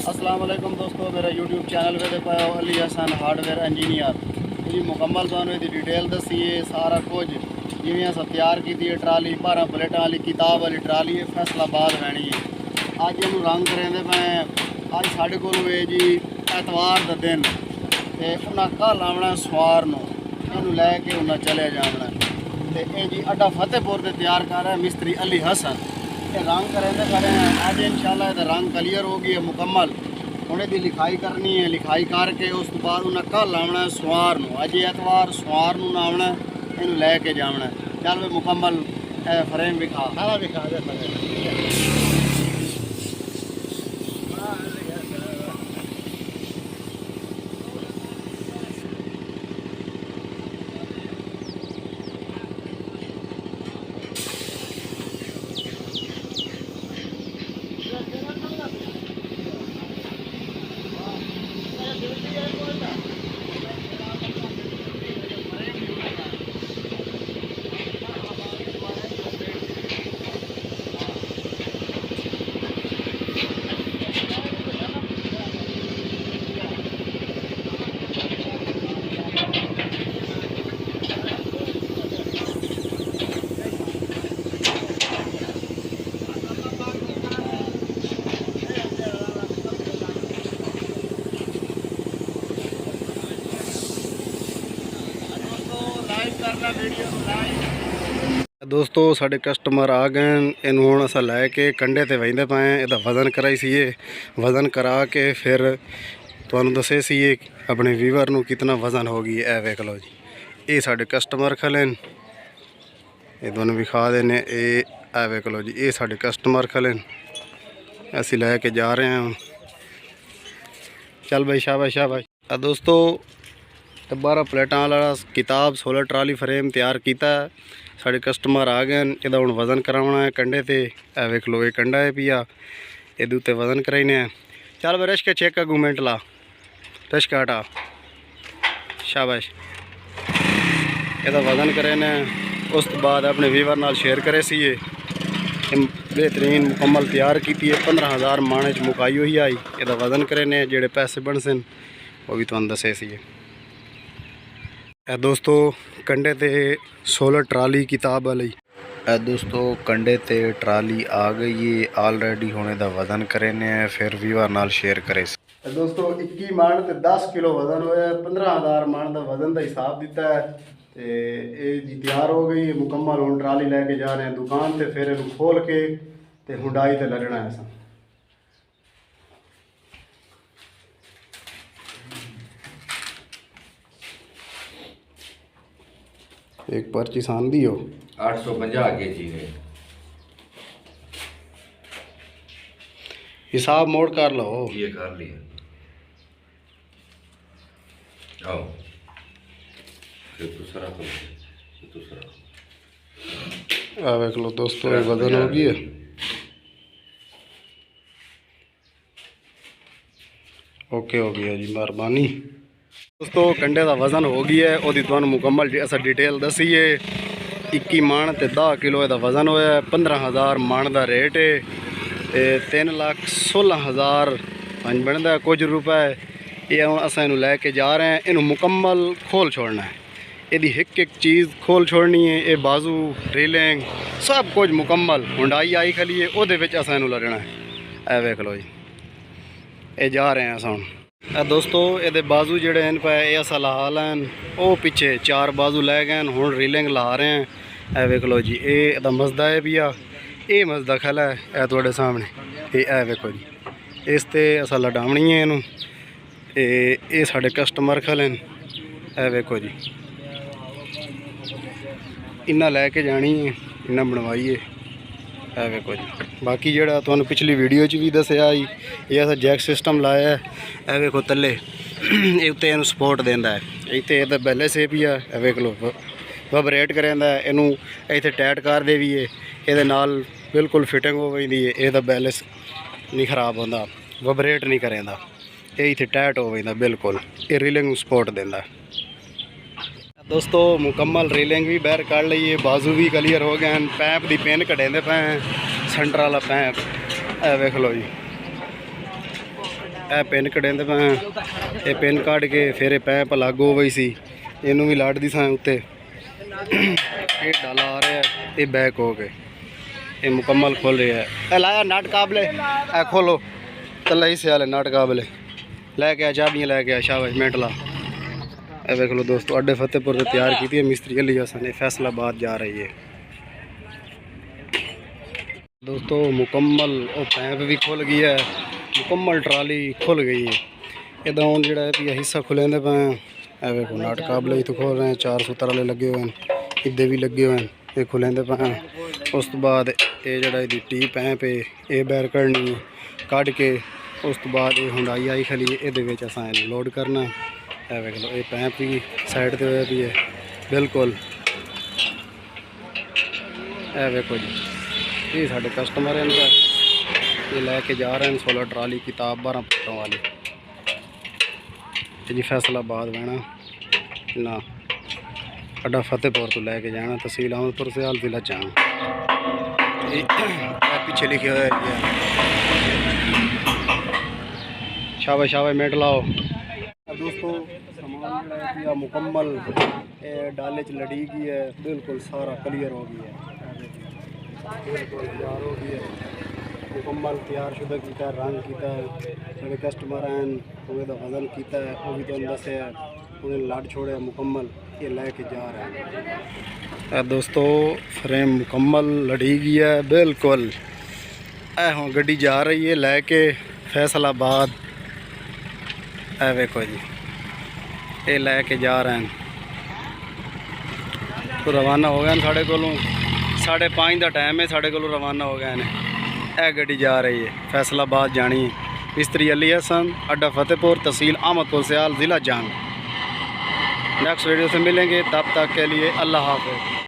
अस्सलाम वालेकुम दोस्तों, मेरा यूट्यूब चैनल पे पाया अली हसन हार्डवेयर इंजीनियर जी मुकम्मल तुहानू दी डिटेल दसी है सारा कुछ जिवें अस तैयार की ट्राली 12 प्लेटा वाली किताब वाली ट्राली है फैसलाबाद रहनी है। अज इनू रंग करेंदे पे अज साढ़े को जी एतवार का दिन तो उन्हें कल आना सवार इनू लैके उन्हें चले जाना तो ये जी अड्डा फतेहपुर से तैयार कर रहा है मिस्त्री अली हसन। रंग करेंदे खड़े हैं अज इंशाल्लाह ये रंग क्लीयर हो गई है मुकम्मल। उन्हें दी लिखाई करनी है, लिखाई करके उस तो बाद उन्हें कल आना सवार अज एतवार सवार आना इनू लैके जाना। चल वे मुकम्मल फ्रेम विखा सारा विखा दे दोस्तों साढ़े कस्टमर आ गए इनू हम अस लैके कंडे ते वहींदे पाए इहदा वज़न कराई सीए। वज़न करा के फिर तुहानू दसे सीए अपने व्यूवर नू कितना वज़न होगी। ए वेख लो जी ये साढ़े कस्टमर खले ये तुहानू विखा देने ए वेख लो जी ये साढ़े कस्टमर खले असी लैके जा रहे हैं। चल भाई शाबाश शाबाश। दोस्तों 12 प्लेटा वाला किताब 16 ट्राली फ्रेम तैयार किया साढ़े कस्टमर आ गए इहदा हुण वज़न कराना है कंडे ते। ए वेख लो ये कंडा है पिया ये उत्ते वज़न कराइने। चल भाई रश्का चेक का मूवमेंट ला रश्का हटा शाबाश। इहदा वज़न कराने उस तो बाद अपने व्यूवर नाल शेयर करे सी बेहतरीन मुकम्मल तैयार की है। 15,000 माने च मुकाई हुई आई। इहदा वज़न कराने जेड़े पैसे बनसे वो भी तुहानू दसे सी। दोस्तों कंडे ते 16 ट्राली किताब वाली दोस्तों कंडे ते ट्राली आ गई है ऑलरेडी होने दा वज़न करेने फिर व्यूअर नाल शेयर करे। दोस्तों 21 मन ते 10 किलो वज़न होया 15,000 मन का वज़न का हिसाब दिता है ते ये जी तैयार हो गई है मुकम्मल। हुण ट्राली लैके जा रहे हैं दुकान ते फिर इनू खोल के ते हुंडाई ते लगना है असां। एक पर्ची सान दी हो 850 kg है हिसाब मोड़ कर लो। ये कर लिया आओ फिर दूसरा वेख लो दोस्तों वजन हो गई है। ओके हो गया जी मेहरबानी। दोस्तों कंडे का वज़न हो गया है वो तुहानू मुकम्मल अस डिटेल दसी है। 21 मन ते 10 किलो का वज़न होया 15,000 मन का रेट है 3,16,000 बनता कुछ रुपए। ये हम अस इनू लैके जा रहे हैं इनू मुकम्मल खोल छोड़ना है। यदि एक चीज़ खोल छोड़नी है ये बाजू रेलिंग सब कुछ मुकम्मल हुंडाई आई खली है वो अस इनू लड़ना है। ए वेख लो जी ये जा रहे हैं अस हम। दोस्तों ये बाजू जोड़े हैं पे ये अस ला लैन वो पीछे 4 बाजू लै गए हुण रीलिंग ला रहे हैं। ए वेख लो जी ये मसदा है पिया ये मसदा खल है ए तुहाडे सामने ये वेखो जी इस ते अस लडावनी है इनू ये साढ़े कस्टमर खले ए वेखो जी इन्ना लैके जानी है इन्ना बनवाइए। है वेखो जी बाकी जोड़ा तुहानू पिछली वीडियो च भी दसिया ये अस जैक सिस्टम लाया है। वेखो तले ये उत्ते इनू सपोर्ट देंदा है इत्ते इहदा बैलेंस भी है। वेख लो वाइब्रेट करेंदा है इनू इत्थे टाइट कर दे भी है ये नाल बिल्कुल फिटिंग हो गई है। इहदा बैलेंस नहीं खराब होंदा वाइब्रेट नहीं करेंदा ये इत्थे टाइट हो गई बिल्कुल ये रीलिंग सपोर्ट देंदा है। दोस्तों मुकम्मल रीलिंग भी बाहर काढ़ ली है बाजू भी क्लीयर हो गए हैं पैप की पिन कटेंदे पे सेंटर वाला पैप ए वेख लो जी ਇਹ ਪਿੰਨ ਕਢਾਉਂਦੇ ਪਏ ਇਹ ਪਿੰਨ ਕੱਢ ਕੇ ਫਿਰ ਇਹ ਪੈਪ ਲੱਗ ਹੋ ਗਈ ਸੀ ਇਹਨੂੰ ਵੀ ਲਾੜ ਦੀ ਸਾਂ ਉੱਤੇ ਇਹ ਡਾਲਾ ਆ ਰਿਹਾ ਇਹ बैक हो गए ये मुकम्मल खोल रहा है ए लाया नट काबले ए खोलो तला ही सियाल नट काबले लैके आ चाबियाँ लैके आ शाबाश मेंटला ए देख लो दोस्तों अड्डे फतेहपुर से तैयार की है मिस्त्री अली हसन फैसलाबाद जा रही है दोस्तों मुकम्मल वो पैप भी खुल गई है मुकम्मल ट्राली खुल गई है इधर हूँ जो हिस्सा खुलेंदे पे ए देखो नट काबले तो खोल रहे हैं 4 सूत्र वाले लगे हुए हैं इधे भी लगे हुए हैं ये खुलेंदे पे उस तो बाद ये जड़ा टी पैप है ये बैर करनी कढ़ के उस तो बाद ये हुंडाई आई खली ये असा लोड करना है वेख लो ये पैप भी साइड से होया भी है बिल्कुल ए वेखो जी ये साढ़े कस्टमर हैं इनका ये लैके जा रहे हैं 16 ट्राली किताब 12 फुटों वाली जी फैसलाबाद बहना ना अड्डा फतेहपुर तो लैके जाना तहसील अहमदपुर से हाल जिला जाना पीछे लिखे हुए शाबाश शाबाश मेट लाओ दोस्तों सामान जो मुकम्मल डाले च लड़ी गई है बिल्कुल सारा क्लियर हो गया है बिल्कुल तैयार हो गई है मुकम्मल तैयार शुदा किया रंग किया जो कस्टमर हैं उन्हें तो वजन किया वो भी तो दसे उन्हें लाड छोड़े मुकम्मल ये लैके जा रहे हैं दोस्तों फ्रेम मुकम्मल लड़ी गई है बिल्कुल ए हाँ गड्डी जा रही है लैके फैसलाबाद ए वेखो जी ये लैके जा रहे हैं तो रवाना हो गए साढ़े को 5:30 का टाइम है साढ़े को रवाना हो गए हैं ए गड्डी जा रही है फैसलाबाद जानी है मिस्त्री अली हसन अड्डा फतेहपुर तहसील अहमदपुर सियाल ज़िला जंग नेक्स्ट वीडियो से मिलेंगे तब तक के लिए अल्लाह हाफ़िज़।